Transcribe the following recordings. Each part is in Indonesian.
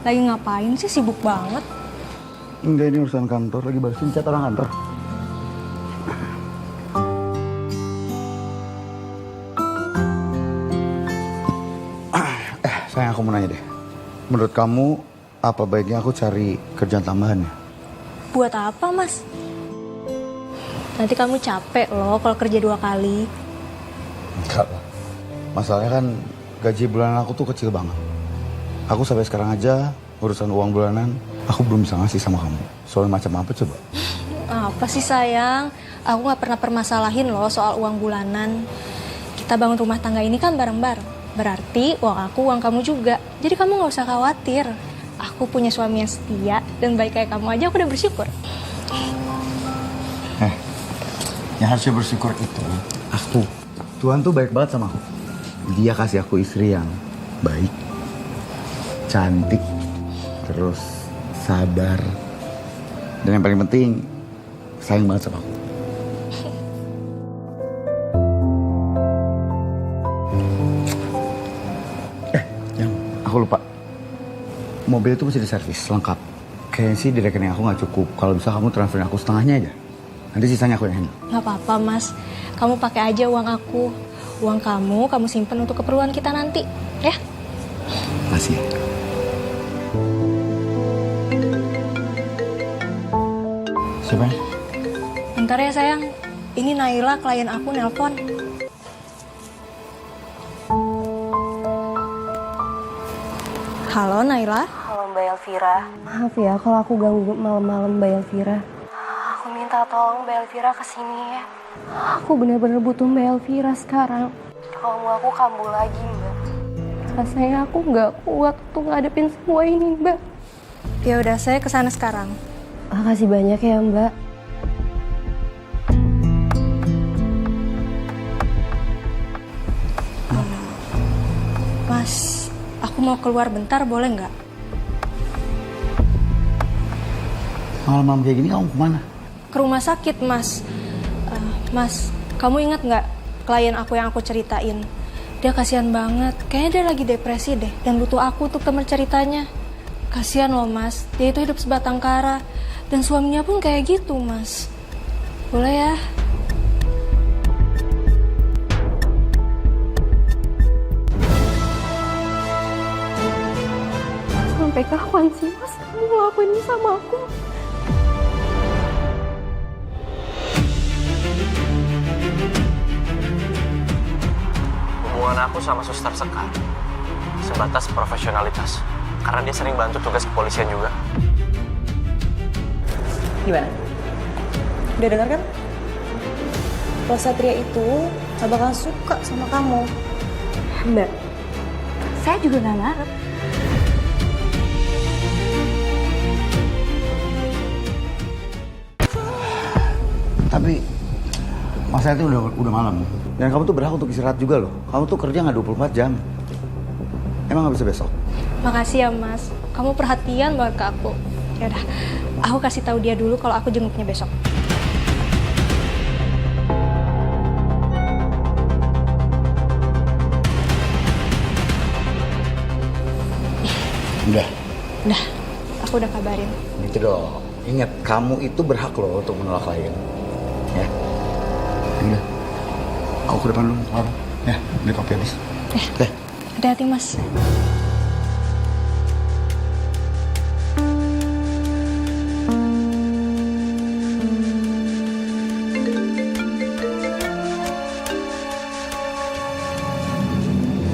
Lagi ngapain sih, sibuk banget? Enggak, ini urusan kantor, lagi balesin chat orang kantor. Sayang, aku mau nanya deh. Menurut kamu, apa baiknya aku cari kerjaan tambahan ya? Buat apa, Mas? Nanti kamu capek loh kalau kerja 2 kali. Enggak lah. Masalahnya kan gaji bulanan aku tuh kecil banget. Aku sampai sekarang aja urusan uang bulanan aku belum bisa ngasih sama kamu. Soalnya macam apa coba? Apa sih sayang? Aku gak pernah permasalahin loh soal uang bulanan. Kita bangun rumah tangga ini kan bareng-bareng. Berarti uang aku, uang kamu juga. Jadi kamu gak usah khawatir. Aku punya suami yang setia dan baik kayak kamu aja aku udah bersyukur. Yang harusnya bersyukur itu aku. Tuhan tuh baik banget sama aku. Dia kasih aku istri yang baik, cantik, terus sabar. Dan yang paling penting, sayang banget sama aku. Yang aku lupa. Mobil itu mesti diservis lengkap. Kayaknya sih di rekening aku nggak cukup. Kalau bisa kamu transferin aku setengahnya aja. Nanti sisanya aku yang handle. Gak apa-apa, Mas. Kamu pakai aja uang aku. Uang kamu simpen untuk keperluan kita nanti, ya? Makasih. Siapa? Bentar ya, sayang. Ini Naila, klien aku, nelpon. Halo, Naila. Halo Mbak Elvira. Maaf ya kalau aku ganggu malam-malam Mbak Elvira. Aku minta tolong Mbak Elvira kesini ya. Aku benar-benar butuh Mbak Elvira sekarang. Kalau mau aku kambuh lagi Mbak. Rasanya aku nggak kuat untuk ngadepin semua ini Mbak. Ya udah, saya kesana sekarang. Makasih banyak ya Mbak. Mas, aku mau keluar bentar, boleh nggak? Malam-malam kayak gini kamu kemana? Ke rumah sakit, Mas. Mas, kamu ingat nggak klien aku yang aku ceritain? Dia kasihan banget. Kayaknya dia lagi depresi deh. Dan butuh aku untuk teman ceritanya. Kasihan loh, Mas. Dia itu hidup sebatang kara. Dan suaminya pun kayak gitu, Mas. Boleh ya? Sampai kapan sih Mas kamu ngelakuin ini sama aku? Hubungan aku sama Suster Sekar sebatas profesionalitas. Karena dia sering bantu tugas kepolisian juga. Gimana? Udah dengar kan? Kalau Satria itu gak bakal suka sama kamu. Mbak, saya juga nggak ngarep. Tapi masa itu udah malam. Dan kamu tuh berhak untuk istirahat juga loh. Kamu tuh kerja nggak 24 jam. Emang nggak bisa besok? Makasih ya, Mas. Kamu perhatian banget ke aku. Yaudah, aku kasih tahu dia dulu kalau aku jenguknya besok. Udah. Udah, aku udah kabarin. Gitu dong. Ingat, kamu itu berhak loh untuk menolak klien. Ya. Udah. Aku ke depan dulu, Laura. Ya, beli kopi habis. Oke. Hati-hati, Mas.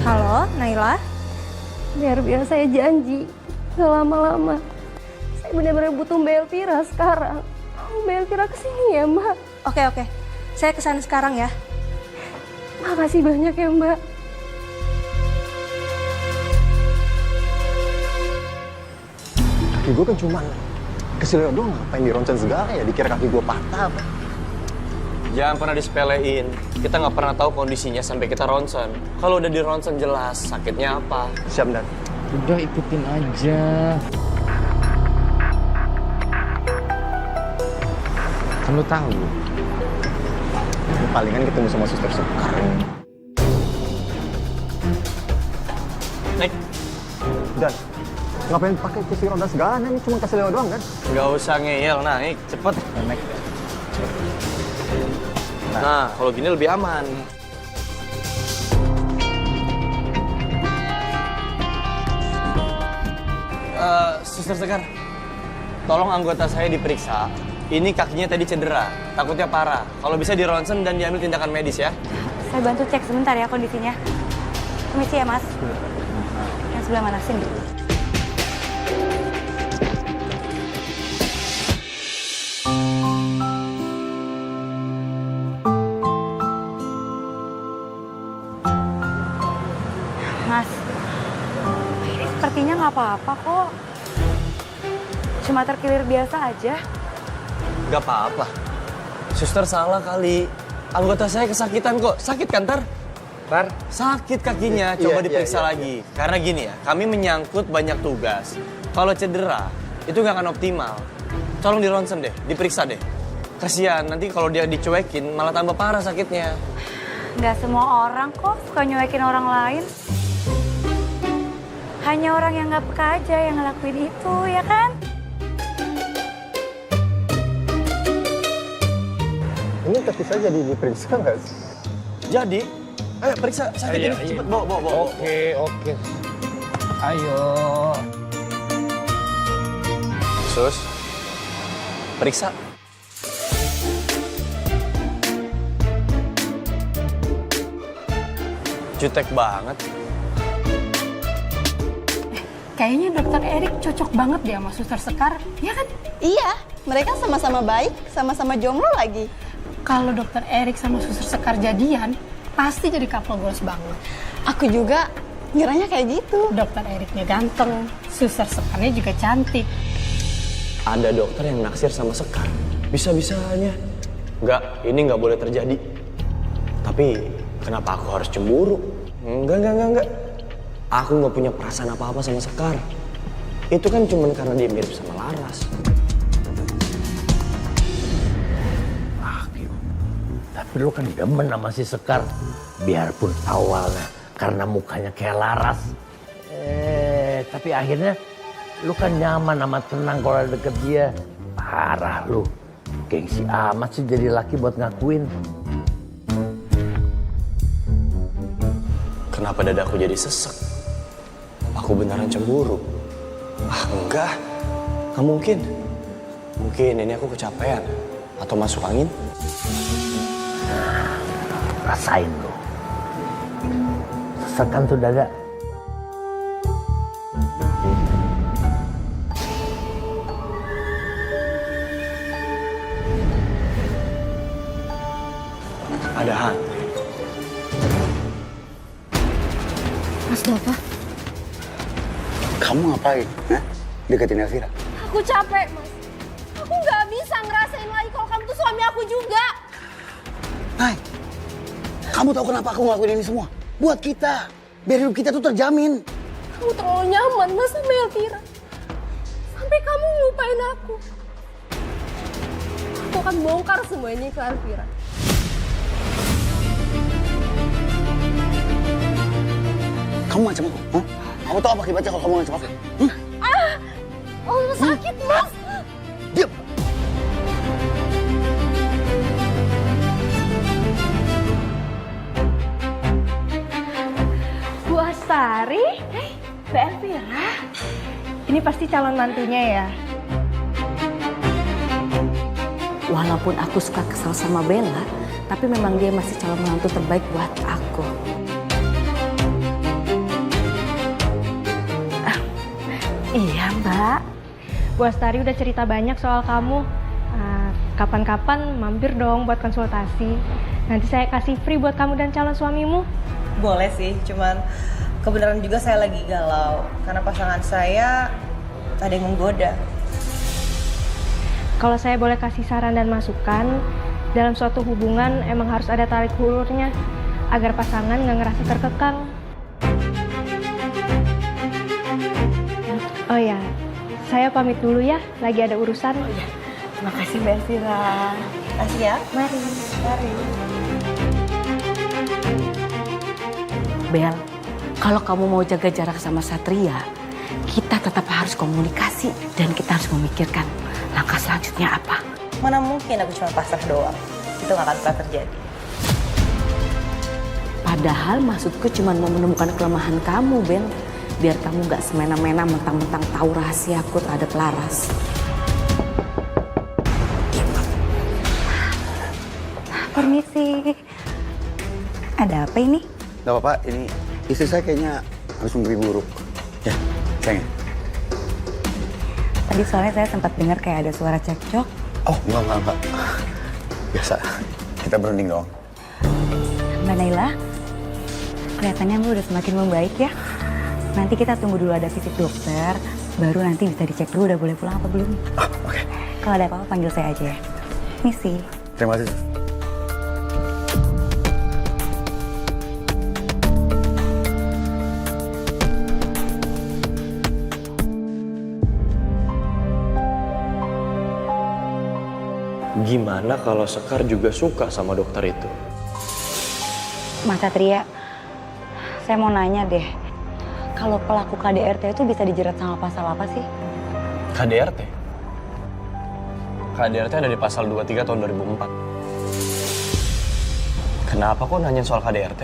Halo, Naila. Biar saya janji gak lama-lama. Saya benar-benar butuh Mbak Elvira sekarang. Mbak Elvira kesini ya Mbak. Oke. Saya kesana sekarang ya. Makasih banyak ya Mbak. Kaki gue kan cuma keselio doang, ngapain di ronsen segala ya, dikira kaki gue patah apa? Jangan pernah disepelein. Kita nggak pernah tahu kondisinya sampai kita ronsen. Kalau udah di ronsen jelas sakitnya apa. Siap, Dan. Udah ikutin aja. Kan lu tahu. Palingan ketemu sama Suster Sekar. Naik. Dan, Ngapain pakai kursi roda segala? Ini cuma kasih lewat doang kan? Nggak usah ngeyel, naik, cepet. Naik. Nah, kalau gini lebih aman. Suster Sekar, tolong anggota saya diperiksa. Ini kakinya tadi cedera, takutnya parah. Kalau bisa di ronsen dan diambil tindakan medis ya. Saya bantu cek sebentar ya kondisinya. Permisi ya, Mas. Yang sebelah mana? Sini. Mas, ini sepertinya nggak apa-apa kok. Cuma terkilir biasa aja. Gak apa-apa. Suster salah kali. Anggota saya kesakitan kok. Sakit kan, Tar? Tar, Sakit kakinya, coba diperiksa lagi. Karena gini ya, kami menyangkut banyak tugas. Kalau cedera, itu nggak akan optimal. Tolong di ronsen deh, diperiksa deh. Kasihan, nanti kalau dia dicuekin malah tambah parah sakitnya. Nggak semua orang kok suka nyuekin orang lain. Hanya orang yang nggak peka aja yang ngelakuin itu, ya kan? Ini kaki saya jadi diperiksa nggak sih? Jadi, ayo periksa sakit ini, cepet bawa. Oke. Ayo. Sus, periksa. Jutek banget. Kayaknya dokter Erik cocok banget deh sama suster Sekar, ya kan? Iya, mereka sama-sama baik, sama-sama jomblo lagi. Kalau dokter Erik sama suster Sekar jadian, pasti jadi couple goals banget. Aku juga ngiranya kayak gitu. Dokter Eriknya ganteng, suster Sekarnya juga cantik. Ada dokter yang naksir sama Sekar. Bisa-bisanya. Enggak, ini nggak boleh terjadi. Tapi kenapa aku harus cemburu? Enggak. Aku nggak punya perasaan apa-apa sama Sekar. Itu kan cuma karena dia mirip sama Laras. Tapi lu kan demen sama si Sekar. Biarpun awalnya karena mukanya kayak Laras. Tapi akhirnya lu kan nyaman sama tenang kalau deket dia. Parah lu. Gengsi amat sih jadi laki buat ngakuin. Kenapa dadaku jadi sesek? Aku beneran cemburu. Enggak. Nggak mungkin. Mungkin ini aku kecapean. Atau masuk angin. Rasain lu. Sesekan tuh dada. Ada Han. Mas Dava, Kamu ngapain? Hah? Deketin Elvira? Aku capek, Mas. Aku nggak bisa ngerasain lagi kalau kamu tuh suami aku juga. Hai, kamu tahu kenapa aku ngelakuin ini semua? Buat kita. Biar hidup kita tuh terjamin. Kamu terlalu nyaman, Mas, sama Elvira. Sampai kamu ngelupain aku. Aku akan bongkar semua ini ke Elvira. Kamu macam aku? Hah? Kamu tahu apa akibatnya kalau kamu macam aku? Oh, sakit, Mas. Diam! Bu Astari? Mbak Elvira? Ini pasti calon mantunya ya? Walaupun aku suka kesal sama Bella, tapi memang dia masih calon menantu terbaik buat aku. Iya, Mbak. Bu Astari udah cerita banyak soal kamu. Kapan-kapan mampir dong buat konsultasi. Nanti saya kasih free buat kamu dan calon suamimu. Boleh sih, cuman kebenaran juga saya lagi galau. Karena pasangan saya ada yang menggoda. Kalau saya boleh kasih saran dan masukan, dalam suatu hubungan emang harus ada tarik ulurnya agar pasangan nggak ngerasa terkekang. Oh ya, saya pamit dulu ya, lagi ada urusan. Oh ya, Terima kasih Mbak Elvira. Kasih ya. mari. Mari. Bel, kalau kamu mau jaga jarak sama Satria, kita tetap harus komunikasi dan kita harus memikirkan langkah selanjutnya apa. Mana mungkin aku cuma pasrah doang. Itu gak akan pernah terjadi. Padahal maksudku cuma mau menemukan kelemahan kamu, Bel. Biar kamu gak semena-mena mentang-mentang tahu rahasiaku terhadap Laras. Permisi. Ada apa ini? Gak apa-apa, ini istri saya kayaknya harus mimpi buruk. Ya, sayang. Tadi soalnya saya sempat dengar kayak ada suara cekcok. Oh, enggak. Biasa, kita berunding doang. Mbak Naila, kelihatannya Mbak udah semakin membaik ya. Nanti kita tunggu dulu ada visit dokter, baru nanti bisa dicek dulu udah boleh pulang apa belum. Oke. Kalau ada apa-apa panggil saya aja ya. Misi. Terima kasih. Gimana kalau Sekar juga suka sama dokter itu? Mas Satria, saya mau nanya deh. Kalau pelaku KDRT itu bisa dijerat sama pasal apa sih? KDRT? KDRT ada di pasal 23 tahun 2004. Kenapa kok nanyain soal KDRT?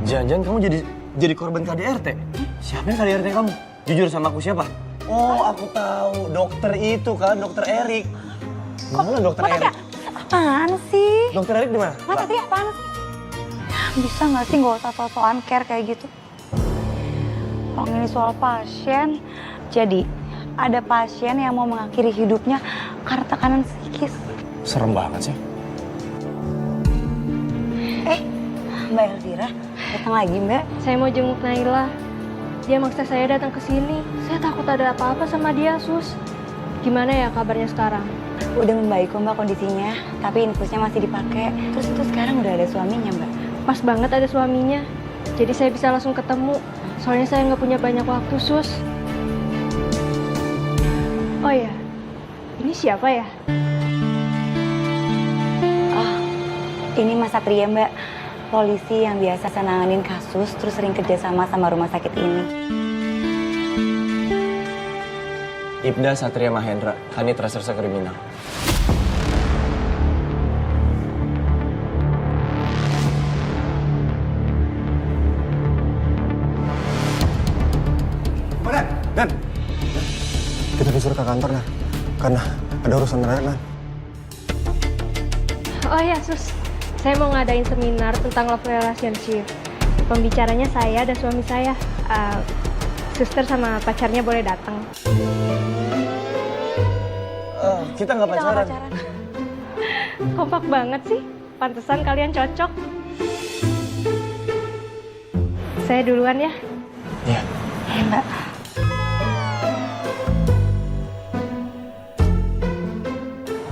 Jangan-jangan kamu jadi korban KDRT? Siapa yang KDRT kamu? Jujur sama aku siapa? Oh, aku tahu. Dokter itu kan, dokter Erik. Mana dokter Erik? Apaan sih? Dokter Erik di mana? Mas Satria apaan sih? Bisa nggak sih nggak usah so-soan care kayak gitu? Kalau ini soal pasien, jadi ada pasien yang mau mengakhiri hidupnya karena tekanan psikis. Serem banget sih. Mbak Elvira, datang lagi Mbak. Saya mau jenguk Naila. Dia maksa saya datang ke sini. Saya takut ada apa-apa sama dia, Sus. Gimana ya kabarnya sekarang? Udah membaik kok Mbak kondisinya, tapi infusnya masih dipakai. Terus itu sekarang udah ada suaminya Mbak. Pas banget ada suaminya. Jadi saya bisa langsung ketemu. Soalnya saya nggak punya banyak waktu, Sus. Oh ya, ini siapa ya? Oh, ini Mas Satria Mbak. Polisi yang biasa nanganin kasus, terus sering kerjasama sama rumah sakit ini. Ibda Satria Mahendra, Kanit Reserse Kriminal. Dan kita disuruh ke kantor, Nan. Karena ada urusan Nan. Oh ya, Sus. Saya mau ngadain seminar tentang love relationship. Pembicaranya saya dan suami saya. Suster sama pacarnya boleh datang. Kita nggak pacaran. Kompak banget sih. Pantesan kalian cocok. Saya duluan ya. Iya. Iya Mbak.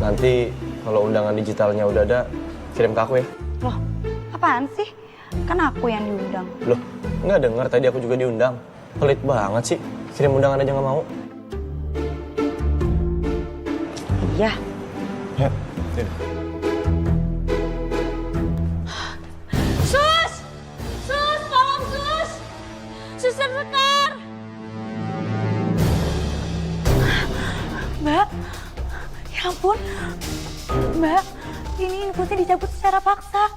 Nanti kalau undangan digitalnya udah ada, kirim ke aku ya. Loh, apaan sih? Kan aku yang diundang. Loh, nggak dengar tadi aku juga diundang. Pelit banget sih, kirim undangan aja nggak mau. Iya. Ya, Sus! Sus, tolong Sus! Suster Sekar! Mbak, ya ampun. Mbak, ini infusnya dicabut secara paksa.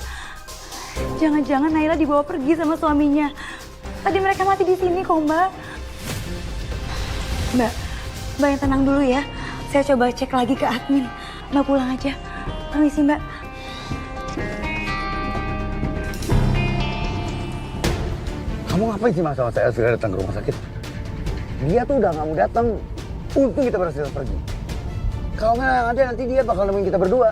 Jangan-jangan Naila dibawa pergi sama suaminya. Tadi mereka masih di sini kok, Mbak. Mbak yang tenang dulu ya. Saya coba cek lagi ke admin. Mbak pulang aja. Permisi, Mbak. Kamu ngapain sih sama saya Elvira datang ke rumah sakit? Dia tuh udah nggak mau datang. Untung kita berhasil pergi. Kalau nggak yang ada nanti dia bakal nemuin kita berdua.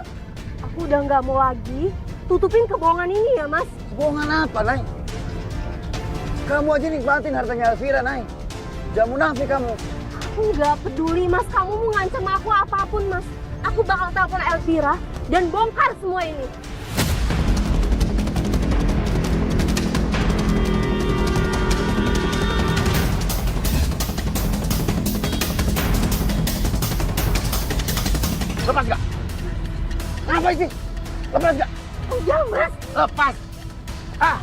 Aku udah nggak mau lagi tutupin kebohongan ini ya, Mas. Kebohongan apa, Nay? Kamu aja nikmatin hartanya Elvira, Nay. Jangan munafik kamu. Aku nggak peduli, Mas. Kamu mau ngancam aku apapun, Mas. Aku bakal telepon Elvira dan bongkar semua ini. Lepas gak? Ngapain sih? Lepas gak? Udah, Mas. Lepas. Ah,